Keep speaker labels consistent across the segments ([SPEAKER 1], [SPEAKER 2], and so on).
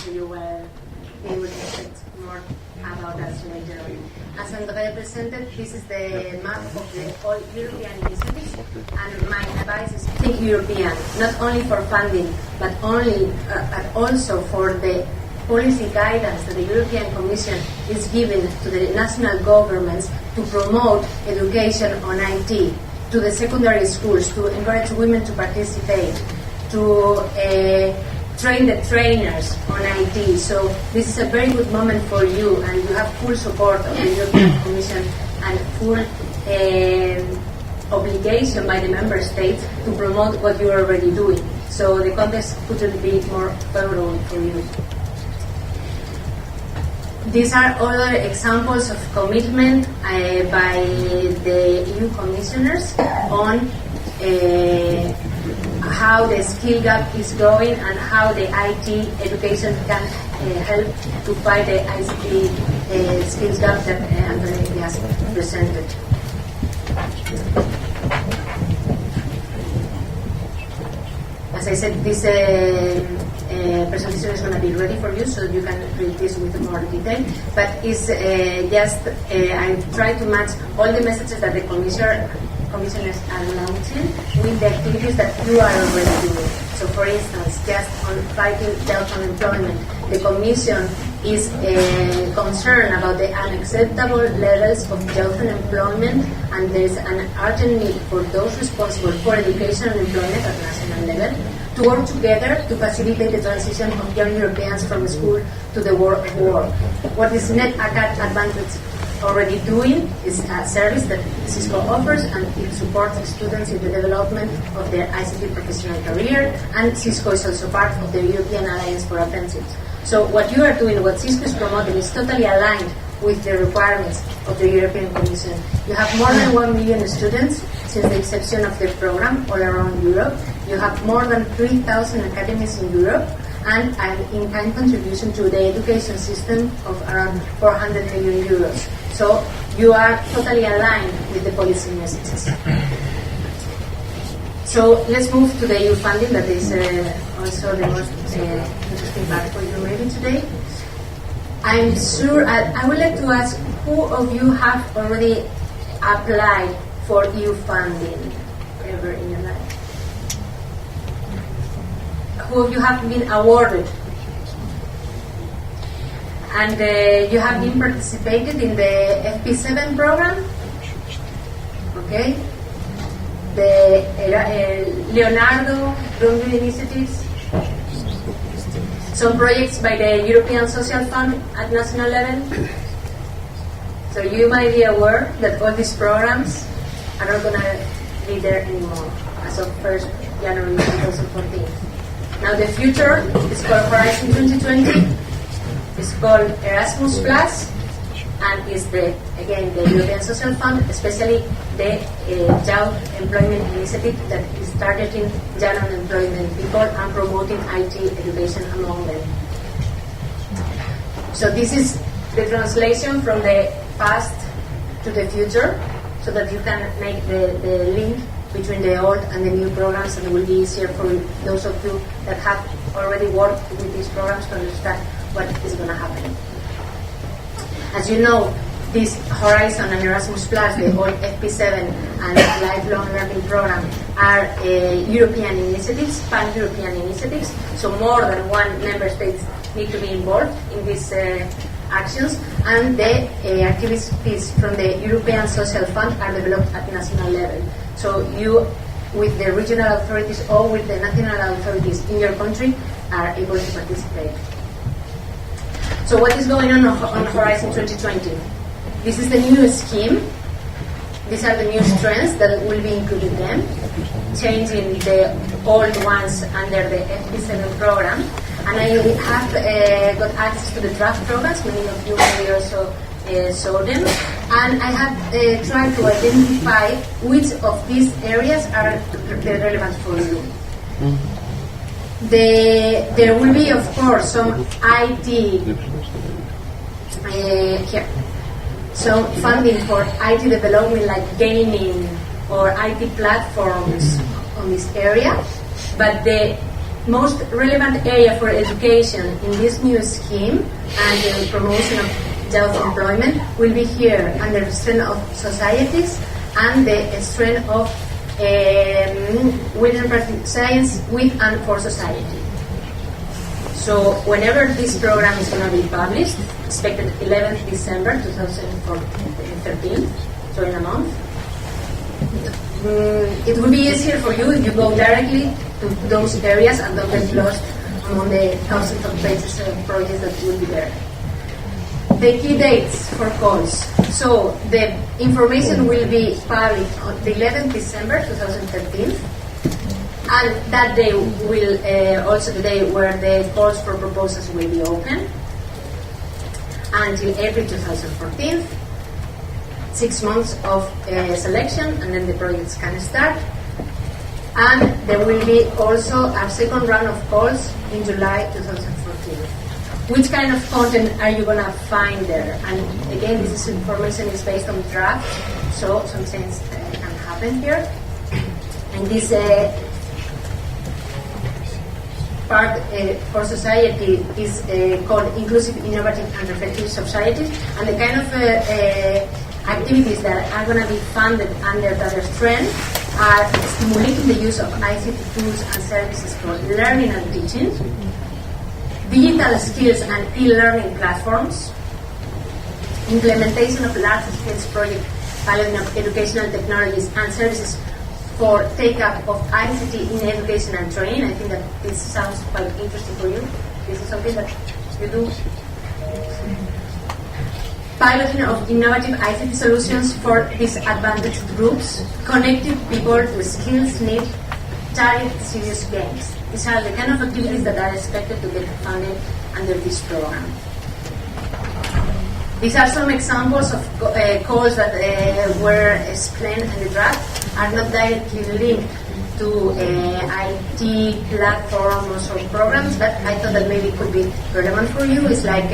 [SPEAKER 1] so you will expect more about us later. As Andrea presented, this is the map of the all European initiatives, and my advice is think European, not only for funding, but also for the policy guidance that the European Commission is giving to the national governments to promote education on IT, to the secondary schools, to encourage women to participate, to train the trainers on IT. So this is a very good moment for you, and you have full support of the European Commission and full obligation by the member states to promote what you are already doing. So the context couldn't be more favorable for you. These are other examples of commitment by the EU commissioners on how the skill gap is going and how the IT education can help to fight the ICT skills gap that Anthony has presented. As I said, this presentation is going to be ready for you, so you can read this with more detail. But it's just I try to match all the messages that the commissioners are launching with the activities that you are already doing. So, for instance, just on fighting youth unemployment, the Commission is concerned about the unacceptable levels of youth unemployment, and there is an urgent need for those responsible for education and employment at national level to work together to facilitate the transition of young Europeans from school to the world of work. What is Net ACAD Advantage already doing is a service that Cisco offers, and it supports students in the development of their ICT professional career, and Cisco is also part of the European Alliance for Apprenticeships. So what you are doing, what Cisco is promoting, is totally aligned with the requirements of the European Commission. You have more than 1 million students since the inception of the program all around Europe. You have more than 3,000 academies in Europe, and an in-kind contribution to the education system of around 400 million euros. So you are totally aligned with the policy messages. So let's move to the EU funding, that is also the most interesting part for you maybe today. I'm sure, I would like to ask, who of you have already applied for EU funding ever in your life? Who of you have been awarded? And you have been participated in the FP7 program? Okay. The Leonardo, Bromville initiatives? Some projects by the European Social Fund at national level? So you might be aware that all these programs are not going to be there anymore as of 1st January 2014. Now the future is called Horizon 2020, it's called Erasmus Plus, and is the European Social Fund, especially the Youth Employment Initiative that is targeting young unemployment people and promoting IT education among them. So this is the translation from the past to the future, so that you can make the link between the old and the new programs, and it will be easier for those of you that have already worked with these programs to understand what is going to happen. As you know, this Horizon and Erasmus Plus, the old FP7 and Lifelong Learning Program, are European initiatives, pan-European initiatives, so more than one member state need to be involved in these actions, and the activities from the European Social Fund are developed at national level. So you, with the regional authorities or with the national authorities in your country, are able to participate. So what is going on Horizon 2020? This is the new scheme. These are the new strengths that will be included then, changing the old ones under the FP7 program. And I have got access to the draft programs. Many of you may also saw them. And I have tried to identify which of these areas are relevant for you. There will be, of course, some IT some funding for IT development, like gaming or IT platforms on this area. But the most relevant area for education in this new scheme and the promotion of youth employment will be here under the strength of societies and the strength of science with and for society. So whenever this program is going to be published, expected 11th December 2013, so in a month, it will be easier for you if you go directly to those areas and don't get lost among the thousands of pages of projects that will be there. The key dates for calls. So the information will be published on the 11th December 2013, and that day will also the day where the calls for proposals will be open until April 2014. 6 months of selection, and then the projects can start. And there will be also a second round of calls in July 2014. Which kind of content are you going to find there? And again, this information is based on draft, so some things can happen here. And this part for society is called Inclusive, Innovative and Reflective Societies, and the kind of activities that are going to be funded under that trend are stimulating the use of ICT tools and services for learning and teaching, digital skills and e-learning platforms, implementation of large-scale projects valuing of educational technologies and services for take-up of ICT in education and training. I think that this sounds quite interesting for you. This is something that you do. Piloting of innovative ICT solutions for disadvantaged groups, connecting people to skills need, target serious games. These are the kind of activities that are expected to get funded under this program. These are some examples of calls that were explained in the draft, are not directly linked to IT platforms or programs, but I thought that maybe could be relevant for you. It's like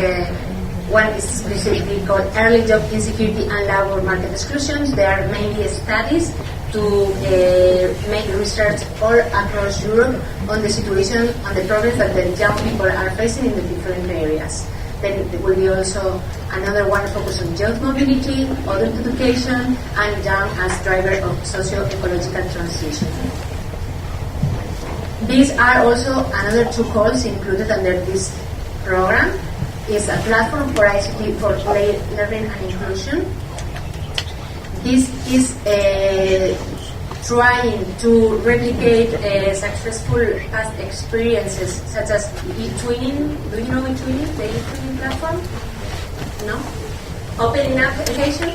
[SPEAKER 1] one is specifically called Early Job Insecurity and Labor Market Exclusions. They are mainly studies to make research all across Europe on the situation, on the problems that the young people are facing in the different areas. Then there will be also another one focused on youth mobility, adult education, and young as driver of socio-ecological transition. These are also another two calls included under this program. Is a platform for ICT for learning and inclusion. This is trying to replicate successful past experiences such as e-twinning. Do you know e-twinning, the e-twinning platform? No? Opening Up Education.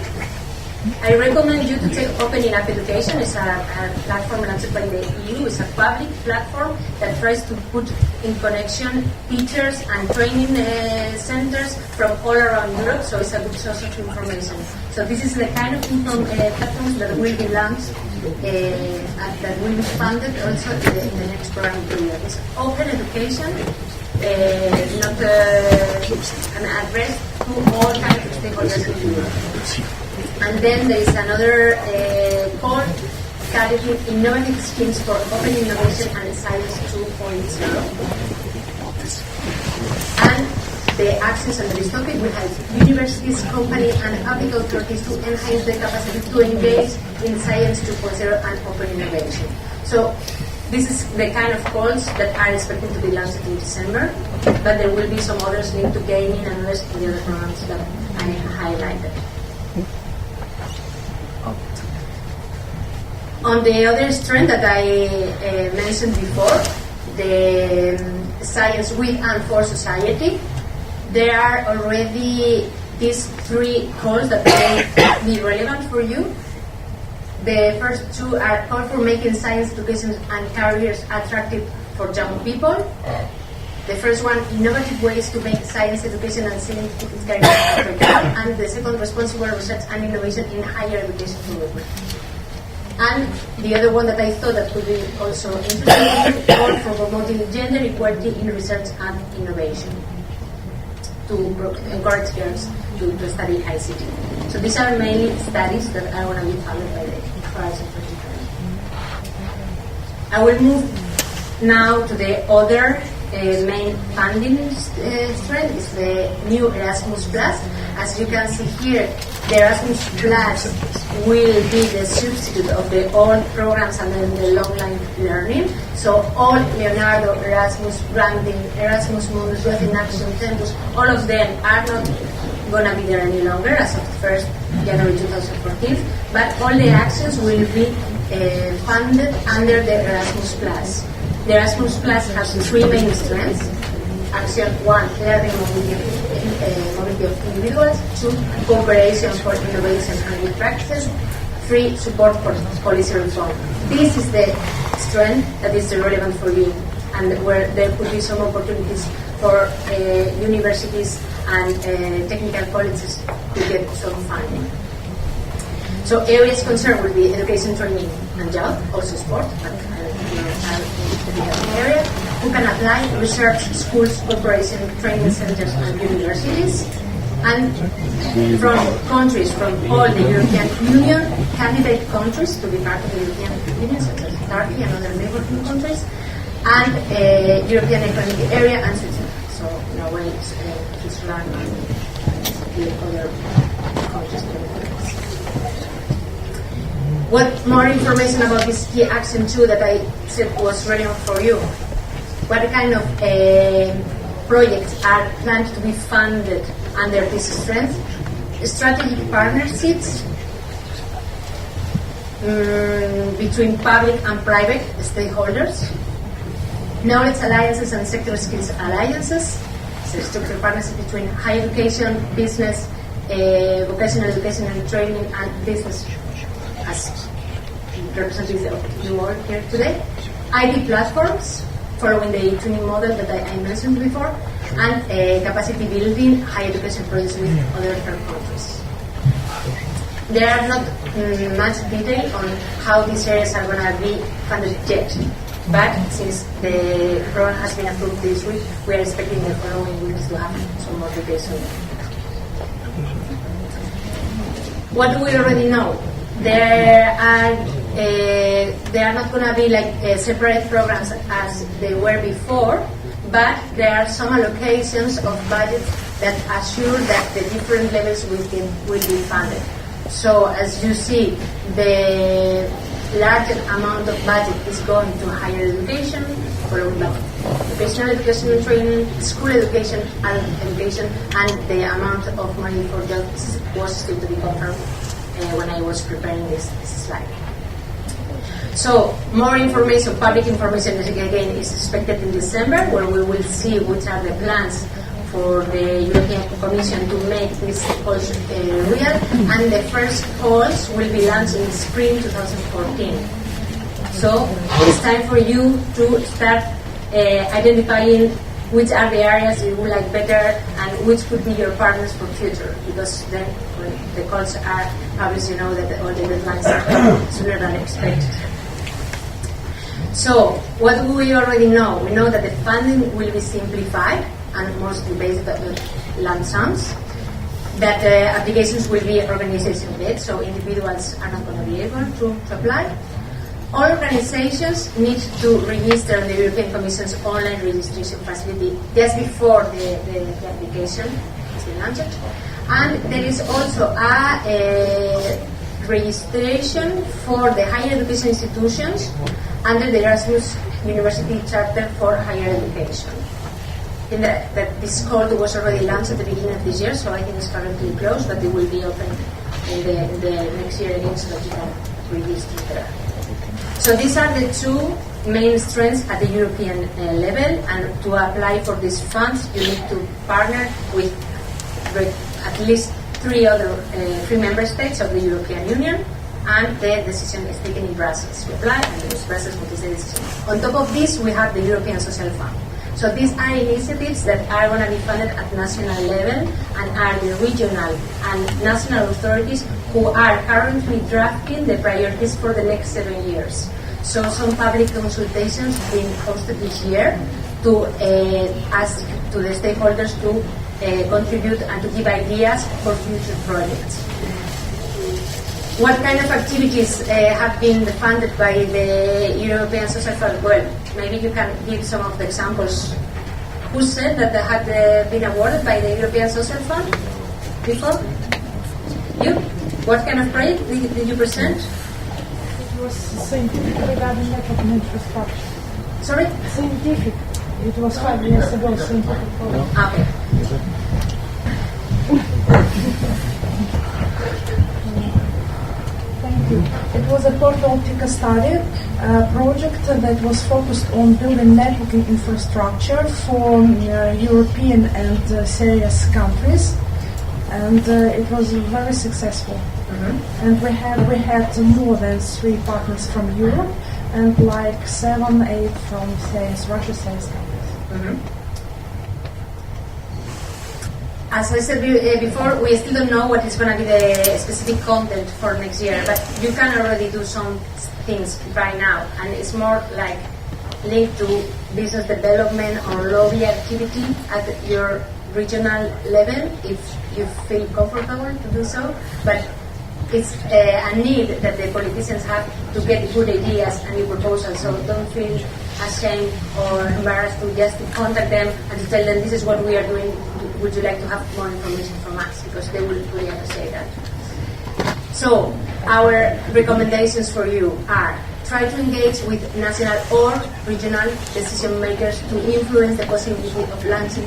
[SPEAKER 1] I recommend you to take Opening Up Education. It's a platform launched by the EU. It's a public platform that tries to put in connection teachers and training centers from all around Europe, so it's a good source of information. So this is the kind of platforms that will be launched and that will be funded also in the next program period. It's open education, not an address to all kinds of stakeholders in Europe. And then there is another call targeting innovative schemes for open innovation and science 2.0. And the access on this topic will help universities, companies, and public authorities to enhance their capacity to engage in science 2.0 and open innovation. So this is the kind of calls that are expected to be launched in December, but there will be some others linked to gaming and others to the other programs that I highlighted. On the other strand that I mentioned before, the science with and for society, there are already these three calls that may be relevant for you. The first two are call for making science education and careers attractive for young people. The first one, innovative ways to make science education and scientific careers attractive, and the second, responsible research and innovation in higher education development. And the other one that I thought that could be also interesting, call for promoting gender equality in research and innovation to encourage girls to study ICT. So these are mainly studies that are going to be funded by the Horizon 2020. I will move Now to the other main funding strength is the new Erasmus Plus. As you can see here, the Erasmus Plus will be the substitute of the old programs and then the long line learning. So all Leonardo, Erasmus, Branding, Erasmus Mundus, Youth in Action, Tempus, all of them are not going to be there any longer as of 1st January 2014, but all the actions will be funded under the Erasmus Plus. The Erasmus Plus has 3 main strengths. Action 1, learning mobility of individuals. 2, cooperation for innovation and good practices. 3, support for policy reform. This is the strength that is relevant for you, and where there could be some opportunities for universities and technical colleges to get some funding. So areas concerned will be education, training, and job, also sport, but area. Who can apply? Research, schools, corporation, training centers, and universities. And from countries from all the European Union, candidate countries to be part of the European Union, such as Turkey and other neighboring countries, and European Economic Area and Switzerland. So Norway, Switzerland, and the other countries. What more information about this key action 2 that I said was relevant for you? What kind of projects are planned to be funded under this strength? Strategic partnerships between public and private stakeholders, knowledge alliances and sector skills alliances, so structured partnerships between higher education, business, vocational education and training, and business as representative of you all here today. IT platforms, following the tuning model that I mentioned before, and capacity building, higher education projects with other third countries. There are not much detail on how these areas are going to be funded yet, but since the program has been approved this week, we are expecting the following weeks to have some more details on it. What do we already know? There are not going to be like separate programs as they were before, but there are some allocations of budgets that assure that the different levels will be funded. So as you see, the larger amount of budget is going to higher education, followed by vocational education and training, school education and education, and the amount of money for jobs was still to be confirmed when I was preparing this slide. So more information, public information again is expected in December, where we will see which are the plans for the European Commission to make this calls real, and the first calls will be launched in spring 2014. So it's time for you to start identifying which are the areas you would like better and which could be your partners for future, because then when the calls are published, you know that all the deadlines are sooner than expected. So what do we already know? We know that the funding will be simplified and mostly based on lump sums, that applications will be organization-led, so individuals are not going to be able to apply. All organizations need to register on the European Commission's online registration facility just before the application is launched. And there is also a registration for the higher education institutions under the Erasmus University Charter for Higher Education. This call was already launched at the beginning of this year, so I think it's currently closed, but it will be open in the next year again so that you can register there. So these are the two main strengths at the European level, and to apply for these funds you need to partner with at least three member states of the European Union, and the decision is taken in Brussels. We apply and it is Brussels who takes the decision. On top of this, we have the European Social Fund. So these are initiatives that are going to be funded at national level, and are the regional and national authorities who are currently drafting the priorities for the next 7 years. So some public consultations being hosted this year to ask to the stakeholders to contribute and to give ideas for future projects. What kind of activities have been funded by the European Social Fund? Well, maybe you can give some of the examples. Who said that they had been awarded by the European Social Fund before? You? What kind of project did you present?
[SPEAKER 2] It was scientific regarding networking infrastructure.
[SPEAKER 1] Sorry?
[SPEAKER 2] Scientific. It was 5 years ago, scientific program.
[SPEAKER 1] Okay.
[SPEAKER 2] Thank you. It was a Porto study project that was focused on building networking infrastructure for European and CIS countries, and it was very successful. Mm-hmm. And we had more than 3 partners from Europe and like 7, 8 from CIS, Russia CIS countries.
[SPEAKER 1] Mm-hmm. As I said before, we still don't know what is going to be the specific content for next year, but you can already do some things right now, and it's more like linked to business development or lobby activity at your regional level, if you feel comfortable to do so. But it's a need that the politicians have to get good ideas and new proposals, so don't feel ashamed or embarrassed to just contact them and to tell them this is what we are doing. Would you like to have more information from us? Because they will really appreciate that. So, our recommendations for you are: try to engage with national or regional decision makers to influence the possibility of launching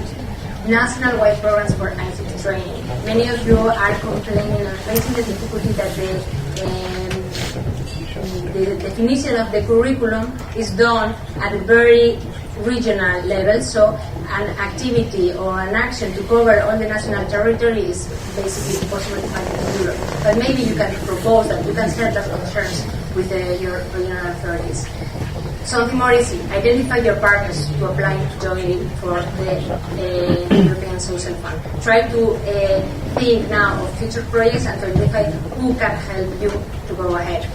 [SPEAKER 1] national-wide programs for ICT training. Many of you are complaining and facing the difficulty that the definition of the curriculum is done at a very regional level, so an activity or an action to cover all the national territory is basically impossible to find in Europe. But maybe you can propose that, you can share those concerns with your regional authorities. Something more easy: identify your partners to apply to join for the European Social Fund. Try to think now of future projects and to identify who can help you to go ahead.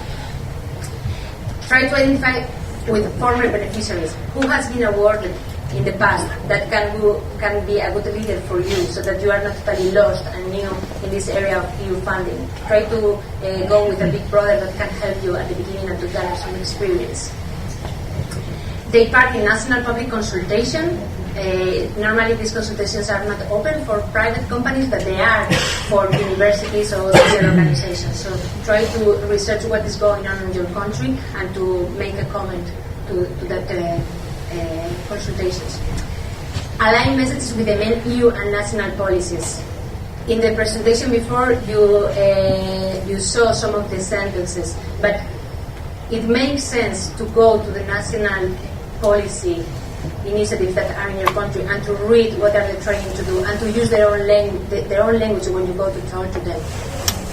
[SPEAKER 1] Try to identify with former beneficiaries who has been awarded in the past that can be a good leader for you, so that you are not totally lost and new in this area of EU funding. Try to go with a big brother that can help you at the beginning and to gather some experience. Take part in national public consultation. Normally these consultations are not open for private companies, but they are for universities or other organizations. So try to research what is going on in your country and to make a comment to that consultations. Align messages with the main EU and national policies. In the presentation before, you saw some of the sentences, but it makes sense to go to the national policy initiatives that are in your country and to read what are they trying to do and to use their own language when you go to talk to them.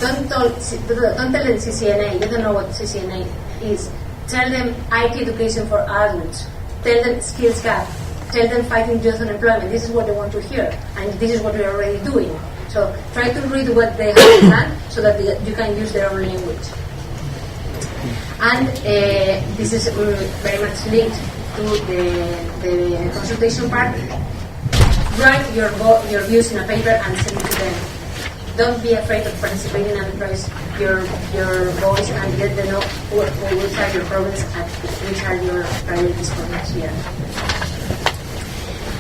[SPEAKER 1] Don't tell them CCNA. You don't know what CCNA is. Tell them IT education for adults. Tell them skills gap. Tell them fighting youth unemployment. This is what they want to hear, and this is what we are already doing. So try to read what they have done so that you can use their own language. And this is very much linked to the consultation part. Write your views in a paper and send it to them. Don't be afraid of participating and raise your voice and let them know which are your problems and which are your priorities for next year.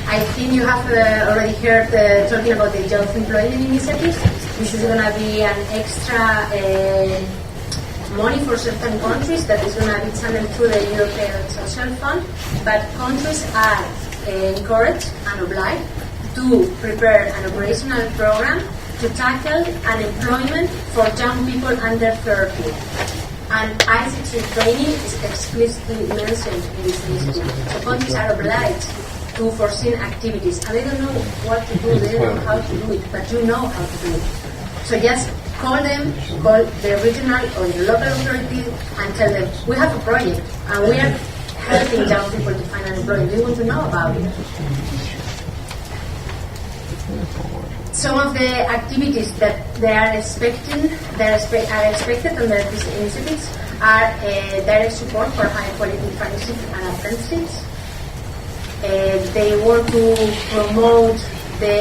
[SPEAKER 1] I think you have already heard talking about the youth employment initiatives. This is going to be an extra money for certain countries that is going to be channeled through the European Social Fund, but countries are encouraged and obliged to prepare an operational program to tackle unemployment for young people under 30. And ICT training is explicitly mentioned in this initiative. So countries are obliged to foresee activities, and they don't know what to do, they don't know how to do it, but you know how to do it. So just call them, call the regional or the local authority and tell them, we have a project and we are helping young people to find an employment. Do you want to know about it? Some of the activities that they are expected under these initiatives are direct support for high quality apprenticeship and apprenticeships. They want to promote a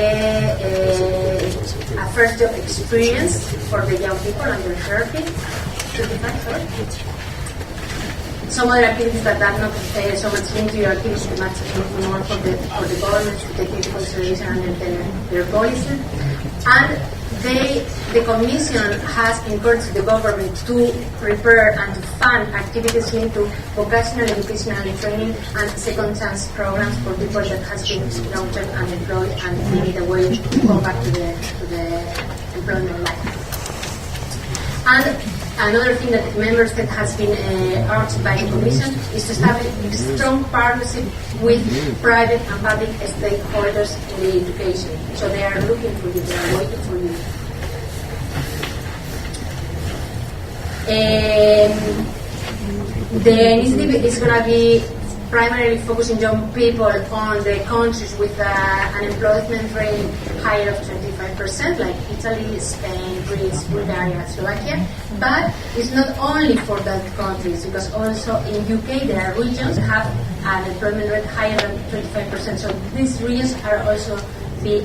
[SPEAKER 1] first job experience for the young people under 30. 25, sorry. Some other activities that are not so much linked to your activities, much more for the government to take into consideration and their policy. And the Commission has encouraged the government to prepare and to fund activities linked to vocational educational training and second chance programs for people that has been long-term unemployed and need a way to come back to the employment life. And another thing that member state has been urged by the Commission is to establish a strong partnership with private and public stakeholders in the education. So they are looking for you, they are waiting for you. The initiative is going to be primarily focusing young people on the countries with an unemployment rate higher of 25%, like Italy, Spain, Greece, Bulgaria, Slovakia. But it's not only for that countries, because also in UK there are regions that have an unemployment rate higher than 25%. So these regions are also be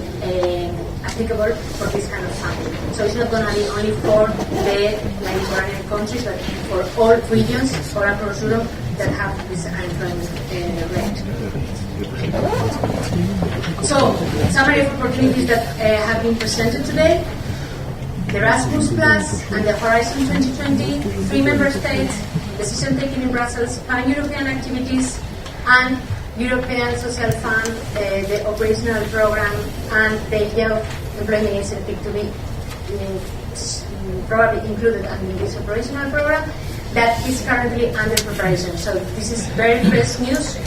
[SPEAKER 1] applicable for this kind of funding. So it's not going to be only for the Mediterranean countries, but for all regions all across Europe that have this unemployment rate. So, summary of opportunities that have been presented today: the Erasmus Plus and the Horizon 2020, 3 member states, decision taking in Brussels, pan-European activities, and European Social Fund, the operational program, and the Young Employment Incentive to be probably included in this operational program that is currently under preparation. So this is very fresh news.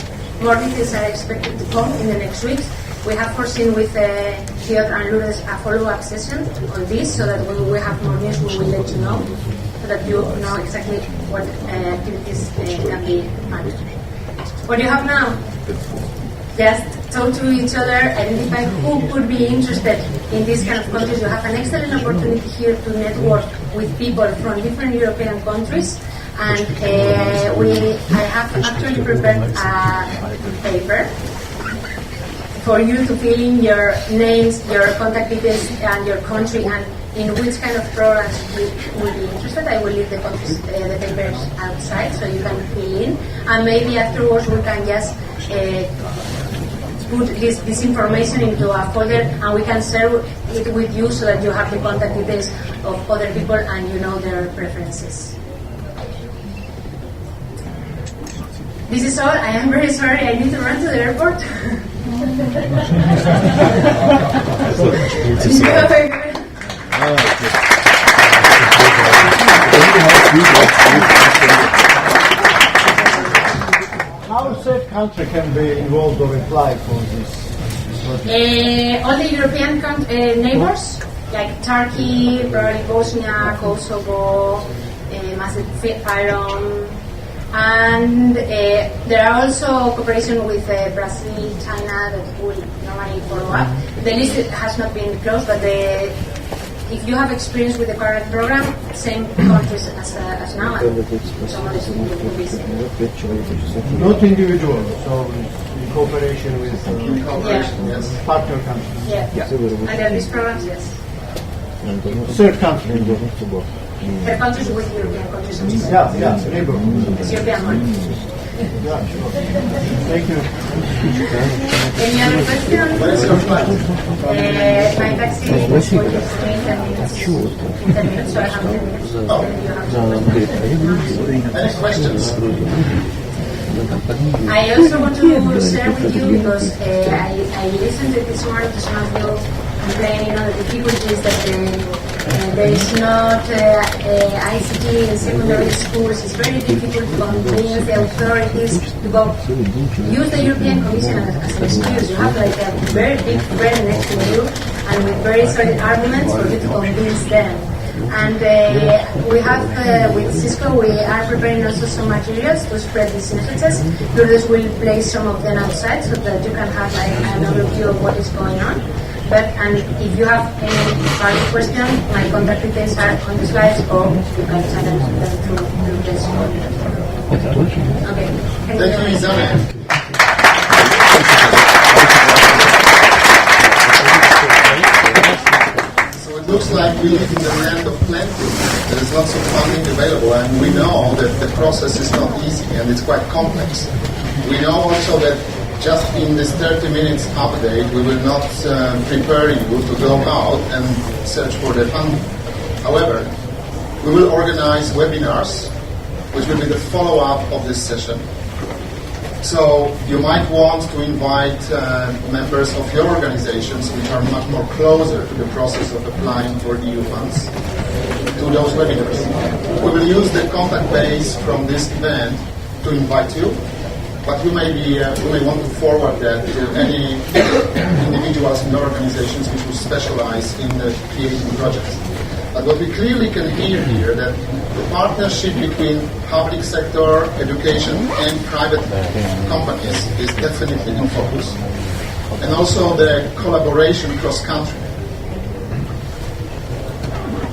[SPEAKER 1] More details are expected to come in the next weeks. We have foreseen with Piotr and Lourdes a follow-up session on this, so that when we have more news we will let you know, so that you know exactly what activities can be managed. What do you have now? Just talk to each other, identify who could be interested in this kind of countries. You have an excellent opportunity here to network with people from different European countries. And I have actually prepared a paper for you to fill in your names, your contact details, and your country, and in which kind of programs you will be interested. I will leave the papers outside so you can fill in, and maybe afterwards we can just put this information into a folder and we can share it with you so that you have the contact details of other people and you know their preferences. This is all. I am very sorry. I need to run to the airport.
[SPEAKER 3] How a third country can be involved or apply for this project?
[SPEAKER 1] All the European neighbors, like Turkey, probably Bosnia, Kosovo, Macedon, and there are also cooperation with Brazil, China that will normally follow up. The list has not been closed, but if you have experience with the current program, same countries as now, and some others will be same.
[SPEAKER 3] Not individual, so in cooperation with partner countries.
[SPEAKER 1] Yeah. Under these programs, yes.
[SPEAKER 3] Third country.
[SPEAKER 1] Third countries with European countries.
[SPEAKER 3] Neighbor.
[SPEAKER 1] It's European one.
[SPEAKER 3] Yeah, sure. Thank you.
[SPEAKER 1] Any other questions?
[SPEAKER 4] What is your plan?
[SPEAKER 1] My taxi is for you to 10 minutes. 10 minutes, so I have 10 minutes.
[SPEAKER 4] Oh. Any questions?
[SPEAKER 1] I also want to share with you, because I listened to this morning to some of you complaining on the difficulties that there is not ICT in secondary schools. It's very difficult to convince the authorities to go use the European Commission as an excuse. You have like a very big friend next to you and with very solid arguments for you to convince them. And we have, with Cisco, we are preparing also some materials to spread these messages. Lourdes will place some of them outside so that you can have like an overview of what is going on. And if you have any further question, my contact details are on the slides, or you can send them through this. Okay.
[SPEAKER 4] Thank you, Isabel. So it looks like we live in the land of plenty. There is lots of funding available, and we know that the process is not easy and it's quite complex. We know also that just in this 30 minutes update, we will not prepare you to go out and search for the funding. However, we will organize webinars, which will be the follow-up of this session. So you might want to invite members of your organizations, which are much more closer to the process of applying for EU funds, to those webinars. We will use the contact base from this event to invite you, but you may want to forward that to any individuals in your organizations which will specialize in creating projects. But what we clearly can hear here that the partnership between public sector, education, and private companies is definitely in focus. And also the collaboration cross-country.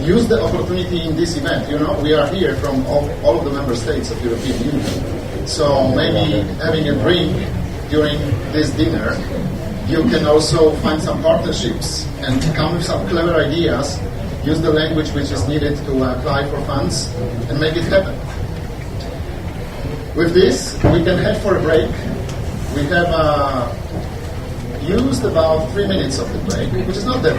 [SPEAKER 4] Use the opportunity in this event. You know, we are here from all of the member states of the European Union. So maybe having a drink during this dinner, you can also find some partnerships and come with some clever ideas. Use the language which is needed to apply for funds and make it happen. With this, we can head for a break. We have used about 3 minutes of the break, which is not that